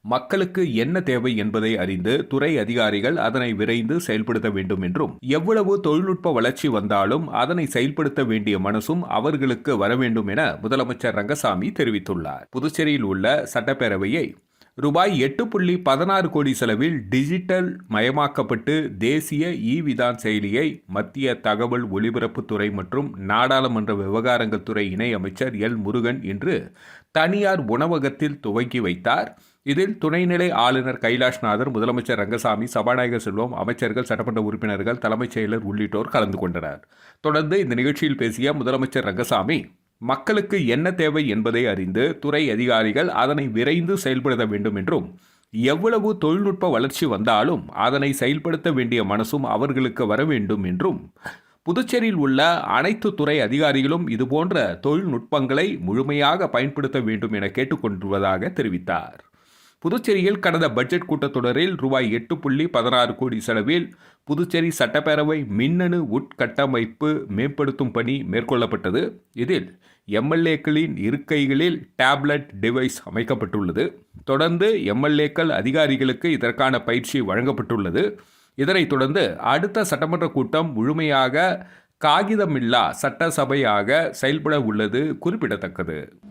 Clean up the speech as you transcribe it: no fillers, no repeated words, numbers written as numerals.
மக்களுக்கு என்ன தேவை என்பதை அறிந்து துறை அதிகாரிகள் அதனை விரைந்து செயல்படுத்த வேண்டும் என்றும், எவ்வளவு தொழில்நுட்ப வளர்ச்சி வந்தாலும் அதனை செயல்படுத்த வேண்டிய மனசும் அவர்களுக்கு வர வேண்டும் என முதலமைச்சர் ரங்கசாமி தெரிவித்துள்ளார். புதுச்சேரியில் உள்ள சட்டப்பேரவையை ரூபாய் 8.16 கோடி செலவில் டிஜிட்டல் மயமாக்கப்பட்டு தேசிய விதான் செயலியை மத்திய தகவல் ஒலிபரப்புத்துறை மற்றும் நாடாளுமன்ற விவகாரங்கள் துறை இணை அமைச்சர் எல் முருகன் இன்று தனியார் உணவகத்தில் துவக்கி வைத்தார். இதில் துணைநிலை ஆளுநர் கைலாஷ்நாதர், முதலமைச்சர் ரங்கசாமி, சபாநாயகர் செல்வம், அமைச்சர்கள், சட்டமன்ற உறுப்பினர்கள், தலைமைச் செயலர் உள்ளிட்டோர் கலந்து கொண்டனர். தொடர்ந்து இந்த நிகழ்ச்சியில் பேசிய முதலமைச்சர் ரங்கசாமி, மக்களுக்கு என்ன தேவை என்பதை அறிந்து துறை அதிகாரிகள் அதனை விரைந்து செயல்படுத்த வேண்டும் என்றும், எவ்வளவு தொழில்நுட்ப வளர்ச்சி வந்தாலும் அதனை செயல்படுத்த வேண்டிய மனசும் அவர்களுக்கு வர வேண்டும் என்றும், புதுச்சேரியில் உள்ள அனைத்து துறை அதிகாரிகளும் இதுபோன்ற தொழில்நுட்பங்களை முழுமையாக பயன்படுத்த வேண்டும் என கேட்டுக்கொண்டுள்ளதாக தெரிவித்தார். புதுச்சேரியில் கடந்த பட்ஜெட் கூட்டத்தொடரில் ரூபாய் 8.16 கோடி செலவில் புதுச்சேரி சட்டப்பேரவை மின்னணு உட்கட்டமைப்பு மேம்படுத்தும் பணி மேற்கொள்ளப்பட்டது. இதில் எம்எல்ஏக்களின் இருக்கைகளில் டேப்லெட் டிவைஸ் அமைக்கப்பட்டுள்ளது. தொடர்ந்து எம்எல்ஏக்கள் அதிகாரிகளுக்கு இதற்கான பயிற்சி வழங்கப்பட்டுள்ளது. இதனைத் தொடர்ந்து அடுத்த சட்டமன்ற கூட்டம் முழுமையாக காகிதமில்லா சட்டசபையாக செயல்பட உள்ளது குறிப்பிடத்தக்கது.